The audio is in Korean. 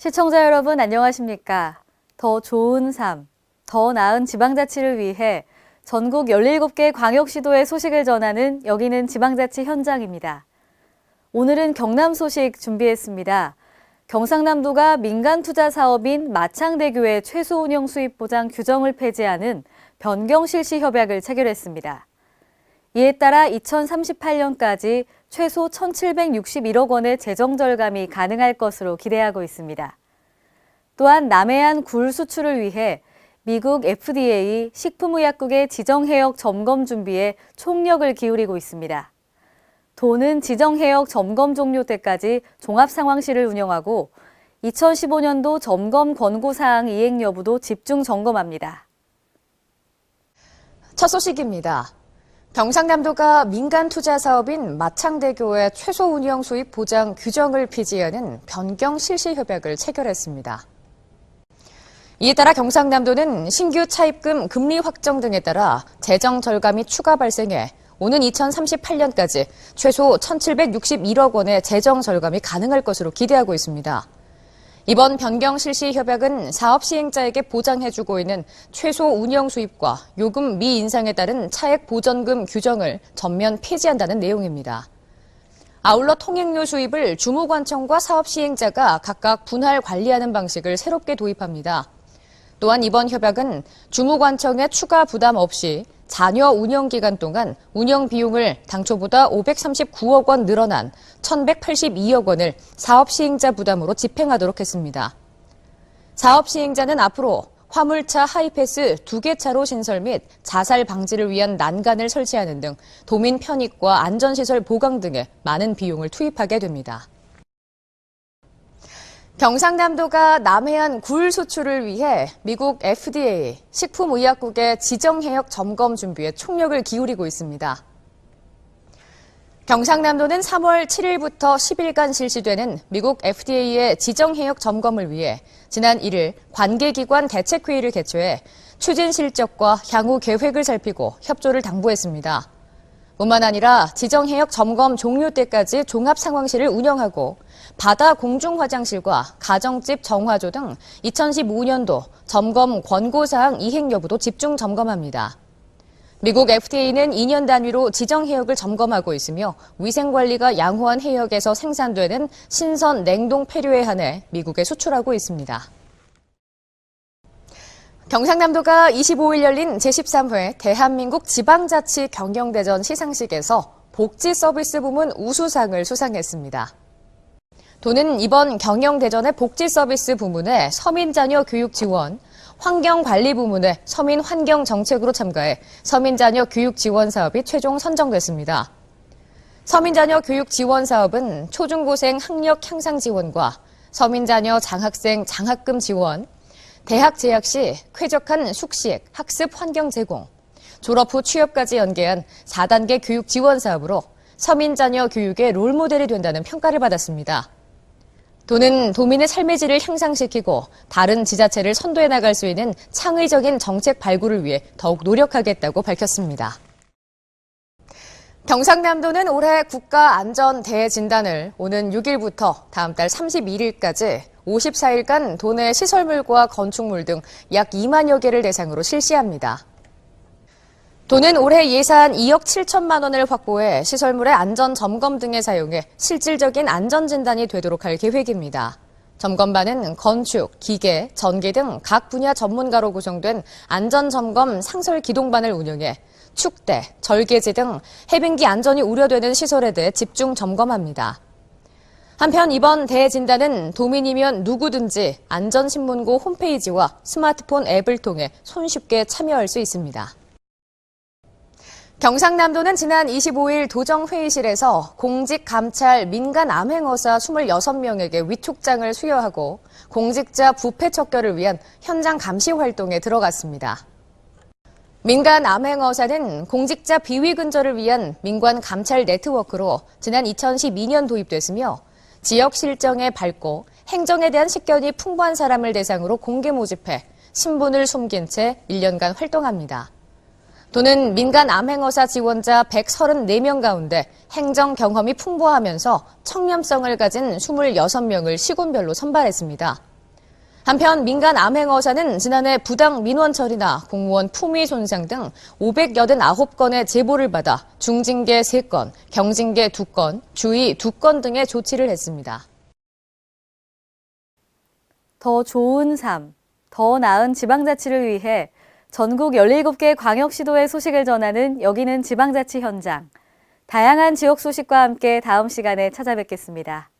시청자 여러분 안녕하십니까? 더 좋은 삶, 더 나은 지방자치를 위해 전국 17개 광역시도의 소식을 전하는 여기는 지방자치 현장입니다. 오늘은 경남 소식 준비했습니다. 경상남도가 민간 투자 사업인 마창대교의 최소 운영 수입 보장 규정을 폐지하는 변경 실시 협약을 체결했습니다. 이에 따라 2038년까지 최소 1,761억 원의 재정 절감이 가능할 것으로 기대하고 있습니다. 또한 남해안 굴 수출을 위해 미국 FDA 식품의약국의 지정해역 점검 준비에 총력을 기울이고 있습니다. 도는 지정해역 점검 종료 때까지 종합상황실을 운영하고 2015년도 점검 권고사항 이행 여부도 집중 점검합니다. 첫 소식입니다. 경상남도가 민간 투자 사업인 마창대교의 최소 운영 수입 보장 규정을 폐지하는 변경 실시 협약을 체결했습니다. 이에 따라 경상남도는 신규 차입금 금리 확정 등에 따라 재정 절감이 추가 발생해 오는 2038년까지 최소 1,761억 원의 재정 절감이 가능할 것으로 기대하고 있습니다. 이번 변경 실시 협약은 사업 시행자에게 보장해주고 있는 최소 운영 수입과 요금 미인상에 따른 차액 보전금 규정을 전면 폐지한다는 내용입니다. 아울러 통행료 수입을 주무관청과 사업 시행자가 각각 분할 관리하는 방식을 새롭게 도입합니다. 또한 이번 협약은 주무관청의 추가 부담 없이 잔여 운영 기간 동안 운영 비용을 당초보다 539억 원 늘어난 1,182억 원을 사업 시행자 부담으로 집행하도록 했습니다. 사업 시행자는 앞으로 화물차 하이패스 2개 차로 신설 및 자살 방지를 위한 난간을 설치하는 등 도민 편익과 안전시설 보강 등에 많은 비용을 투입하게 됩니다. 경상남도가 남해안 굴 수출을 위해 미국 FDA 식품의약국의 지정해역 점검 준비에 총력을 기울이고 있습니다. 경상남도는 3월 7일부터 10일간 실시되는 미국 FDA의 지정해역 점검을 위해 지난 1일 관계기관 대책회의를 개최해 추진 실적과 향후 계획을 살피고 협조를 당부했습니다. 뿐만 아니라 지정해역 점검 종료 때까지 종합상황실을 운영하고 바다 공중화장실과 가정집 정화조 등 2015년도 점검 권고사항 이행 여부도 집중 점검합니다. 미국 FDA는 2년 단위로 지정해역을 점검하고 있으며 위생관리가 양호한 해역에서 생산되는 신선 냉동 폐류에 한해 미국에 수출하고 있습니다. 경상남도가 25일 열린 제13회 대한민국 지방자치 경영대전 시상식에서 복지 서비스 부문 우수상을 수상했습니다. 도는 이번 경영대전의 복지 서비스 부문에 서민자녀 교육 지원, 환경관리 부문에 서민 환경 정책으로 참가해 서민자녀 교육 지원 사업이 최종 선정됐습니다. 서민자녀 교육 지원 사업은 초중고생 학력 향상 지원과 서민자녀 장학생 장학금 지원, 대학 재학 시 쾌적한 숙식, 학습 환경 제공, 졸업 후 취업까지 연계한 4단계 교육 지원 사업으로 서민자녀 교육의 롤모델이 된다는 평가를 받았습니다. 도는 도민의 삶의 질을 향상시키고 다른 지자체를 선도해 나갈 수 있는 창의적인 정책 발굴을 위해 더욱 노력하겠다고 밝혔습니다. 경상남도는 올해 국가안전대진단을 오는 6일부터 다음 달 31일까지 54일간 도내 시설물과 건축물 등 약 2만여 개를 대상으로 실시합니다. 도는 올해 예산 2억 7천만 원을 확보해 시설물의 안전 점검 등에 사용해 실질적인 안전 진단이 되도록 할 계획입니다. 점검반은 건축, 기계, 전기 등 각 분야 전문가로 구성된 안전점검 상설 기동반을 운영해 축대, 절개지 등 해빙기 안전이 우려되는 시설에 대해 집중 점검합니다. 한편 이번 대진단은 도민이면 누구든지 안전신문고 홈페이지와 스마트폰 앱을 통해 손쉽게 참여할 수 있습니다. 경상남도는 지난 25일 도정회의실에서 공직 감찰 민간 암행어사 26명에게 위촉장을 수여하고 공직자 부패 척결을 위한 현장 감시 활동에 들어갔습니다. 민간 암행어사는 공직자 비위 근절을 위한 민관 감찰 네트워크로 지난 2012년 도입됐으며 지역 실정에 밝고 행정에 대한 식견이 풍부한 사람을 대상으로 공개 모집해 신분을 숨긴 채 1년간 활동합니다. 도는 민간 암행어사 지원자 134명 가운데 행정 경험이 풍부하면서 청렴성을 가진 26명을 시군별로 선발했습니다. 한편 민간 암행어사는 지난해 부당 민원 처리나 공무원 품위 손상 등 589건의 제보를 받아 중징계 3건, 경징계 2건, 주의 2건 등의 조치를 했습니다. 더 좋은 삶, 더 나은 지방자치를 위해 전국 17개 광역시도의 소식을 전하는 여기는 지방자치 현장. 다양한 지역 소식과 함께 다음 시간에 찾아뵙겠습니다.